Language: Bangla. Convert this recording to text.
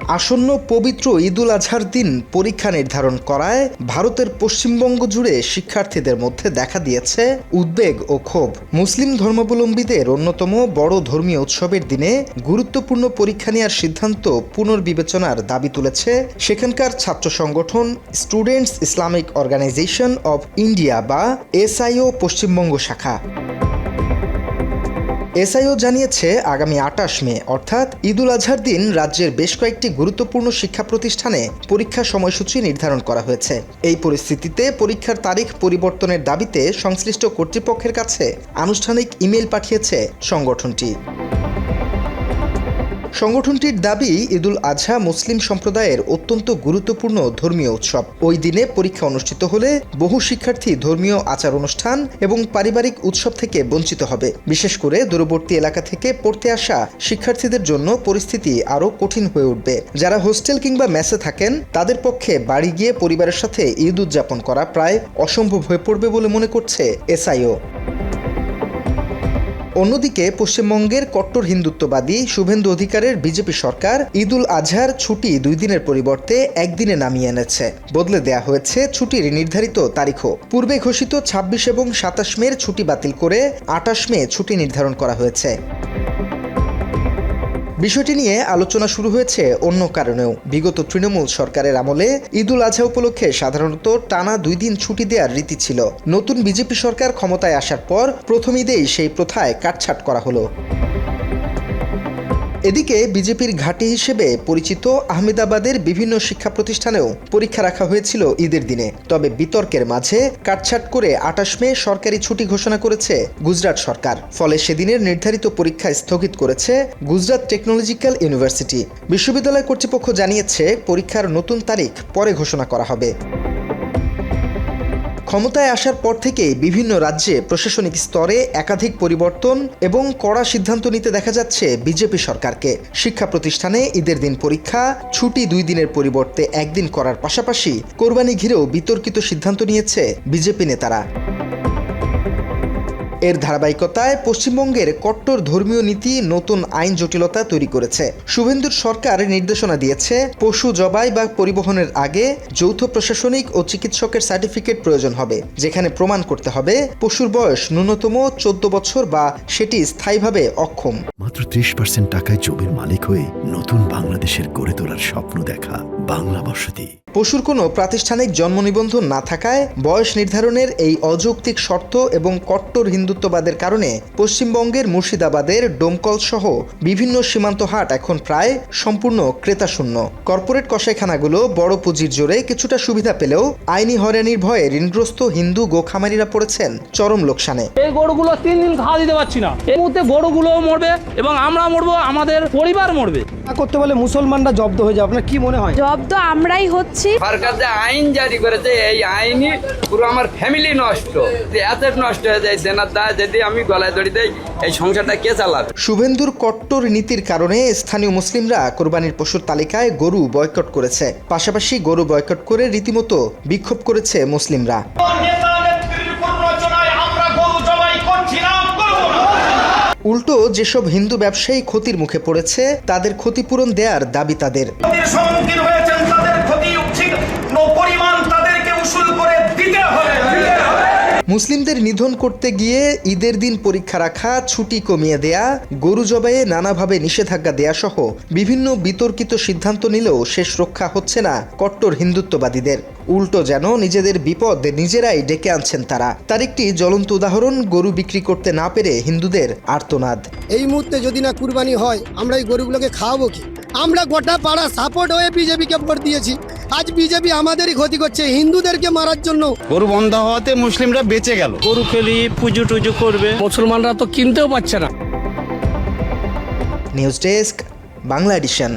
আসন্ন পবিত্র ঈদুল আজহার দিন পরীক্ষা নির্ধারণ করায় ভারতের পশ্চিমবঙ্গ জুড়ে শিক্ষার্থীদের মধ্যে দেখা দিয়েছে উদ্বেগ ও ক্ষোভ। মুসলিম ধর্মাবলম্বীদের অন্যতম বড় ধর্মীয় উৎসবের দিনে গুরুত্বপূর্ণ পরীক্ষা নেওয়ার সিদ্ধান্ত পুনর্বিবেচনার দাবি তুলেছে সেখানকার ছাত্র সংগঠন students Islamic organisation of India বা এসআইও পশ্চিমবঙ্গ শাখা। এসআইও জানিয়েছে, আগামী ২৮ মে অর্থাৎ ঈদুল আজহার দিন রাজ্যের বেশ কয়েকটি গুরুত্বপূর্ণ শিক্ষা প্রতিষ্ঠানে পরীক্ষা সময়সূচি নির্ধারণ করা হয়েছে। এই পরিস্থিতিতে পরীক্ষার তারিখ পরিবর্তনের দাবিতে সংশ্লিষ্ট কর্তৃপক্ষের কাছে আনুষ্ঠানিক ইমেল পাঠিয়েছে সংগঠনটি। সংগঠনটির দাবি, ঈদুল আজহা মুসলিম সম্প্রদায়ের অত্যন্ত গুরুত্বপূর্ণ ধর্মীয় উৎসব। ওই দিনে পরীক্ষা অনুষ্ঠিত হলে বহু শিক্ষার্থী ধর্মীয় আচার অনুষ্ঠান এবং পারিবারিক উৎসব থেকে বঞ্চিত হবে। বিশেষ করে দূরবর্তী এলাকা থেকে পড়তে আসা শিক্ষার্থীদের জন্য পরিস্থিতি আরও কঠিন হয়ে উঠবে। যারা হোস্টেল কিংবা মেসে থাকেন তাদের পক্ষে বাড়ি গিয়ে পরিবারের সাথে ঈদ উদযাপন করা প্রায় অসম্ভব হয়ে পড়বে বলে মনে করছে এসআইও। অন্যদিকে পশ্চিমবঙ্গের কট্টর হিন্দুত্ববাদী শুভেন্দু অধিকারের বিজেপি সরকার ঈদুল আজহার ছুটি 2 দিনের পরিবর্তে 1 দিনে নামিয়ে এনেছে। বদলে দেয়া হয়েছে ছুটির নির্ধারিত তারিখও। পূর্বে ঘোষিত 26 এবং 27 মের ছুটি বাতিল করে 28 মে ছুটি নির্ধারণ করা হয়েছে। বিষয়টি নিয়ে আলোচনা শুরু হয়েছে অন্য কারণেও। বিগত তৃণমূল সরকারের আমলে ঈদুল আজহা উপলক্ষে সাধারণত টানা 2 দিন ছুটি দেওয়ার রীতি ছিল। নতুন বিজেপি সরকার ক্ষমতায় আসার পর প্রথম ঈদেই সেই প্রথায় কাটছাঁট করা হলো। এদিকে বিজেপির ঘাঁটি হিসেবে পরিচিত আহমেদাবাদের বিভিন্ন শিক্ষা প্রতিষ্ঠানেও পরীক্ষা রাখা হয়েছিল ঈদের দিনে। তবে বিতর্কের মাঝে কাটছাঁট করে 28 মে সরকারি ছুটি ঘোষণা করেছে গুজরাট সরকার। ফলে সেদিনের নির্ধারিত পরীক্ষা স্থগিত করেছে গুজরাট টেকনোলজিক্যাল ইউনিভার্সিটি। বিশ্ববিদ্যালয় কর্তৃপক্ষ জানিয়েছে, পরীক্ষার নতুন তারিখ পরে ঘোষণা করা হবে। ক্ষমতায় আসার পর থেকে বিভিন্ন রাজ্যে প্রশাসনিক স্তরে একাধিক পরিবর্তন এবং কড়া সিদ্ধান্ত নিতে দেখা যাচ্ছে বিজেপি সরকারকে। শিক্ষা প্রতিষ্ঠানে ঈদের দিন পরীক্ষা ছুটি 2 দিনের পরিবর্তে 1 দিন করার পাশাপাশি কোরবানি ঘিরেও বিতর্কিত সিদ্ধান্ত নিয়েছে বিজেপি নেতারা। এর ধারাবাহিকতায় পশ্চিমবঙ্গের কট্টর ধর্মীয় নীতি নতুন আইন জটিলতা তৈরি করেছে। শুভেন্দুর সরকার নির্দেশনা দিয়েছে, পশু জবাই বা পরিবহনের আগে যৌথ প্রশাসনিক ও চিকিৎসকের সার্টিফিকেট প্রয়োজন হবে, যেখানে প্রমাণ করতে হবে পশুর বয়স ন্যূনতম 14 বছর বা সেটি স্থায়ীভাবে অক্ষম। মাত্র 30% টাকায় জমির মালিক হয়ে নতুন বাংলাদেশের গড়ে তোলার স্বপ্ন দেখা বাংলা বসতি। পশুর কোনো প্রাতিষ্ঠানিক জন্ম নিবন্ধন না থাকায় বয়স নির্ধারণের এই অযৌক্তিক শর্ত এবং কট্টর হিন্দুত্ববাদের কারণে পশ্চিমবঙ্গের মুর্শিদাবাদের ডোমকল সহ বিভিন্ন সীমান্ত হাট এখন প্রায় সম্পূর্ণ ক্রেতাশূন্য। কর্পোরেট কসাইখানাগুলো বড় পুঁজির জোরে কিছুটা সুবিধা পেলেও আইনি হয়রানির ভয়ে ঋণগ্রস্ত হিন্দু গোখামারিরা পড়েছেন চরম লোকসানে। এই গরুগুলো 3 দিন খাওয়া দিতে পারছি না। এই মুহূর্তে গরুগুলোও মরবে এবং আমরা মরবো, আমাদের পরিবার মরবে। করতে বলে মুসলমানরা জব্দ হয়ে যায়। আপনার কি মনে হয়? জব্দ আমরাই হচ্ছি। সরকার যে আইন জারি করেছে, এই আইনই পুরো আমার ফ্যামিলি নষ্ট, এত নষ্ট হয়ে যায়। দেনার দায় যদি আমি গলায় দড়ি দেই, এই সংসারটা কে চালাবে? শুভেন্দুর কট্টর নীতির কারণে স্থানীয় মুসলিমরা কোরবানির পশুর তালিকায় গরু বয়কট করেছে। পাশাপাশি গরু বয়কট করে রীতিমতো বিক্ষোভ করেছে মুসলিমরা। উল্টো যেসব হিন্দু ব্যবসায়ী ক্ষতির মুখে পড়েছে তাদের ক্ষতিপূরণ দেওয়ার দাবি তাদের। মুসলিমদের নিধন করতে গিয়ে ঈদের দিন পরীক্ষা রাখা, ছুটি কমিয়ে দেয়া, গরু জবাইয়ে নানাভাবে নিষেধাজ্ঞা দেয়া সহ বিভিন্ন বিতর্কিত সিদ্ধান্ত নিলেও শেষ রক্ষা হচ্ছে না কট্টর হিন্দুত্ববাদীদের। উল্টো যেন নিজেদের বিপদ নিজেরাই ডেকে আনছেন তারা। তার একটি জ্বলন্ত উদাহরণ, গরু বিক্রি করতে না পেরে হিন্দুদের আর্তনাদ। এই মুহূর্তে যদি না কুরবানি হয়, আমরা এই গরুগুলোকে খাওয়াবো কি? আমরা গোটা পাড়া সাপোর্ট হয়ে বিজেপিকে ভোট দিয়েছি। আজ বিজেপি আমাদেরই ক্ষতি করছে, হিন্দুদেরকে মারার জন্য। গরু বন্ধ হওয়াতে মুসলিমরা বেঁচে গেল। গরু খেলি পুজো টুজো করবে, মুসলমানরা তো কিনতেও পারছে না। News desk, Bangla addition.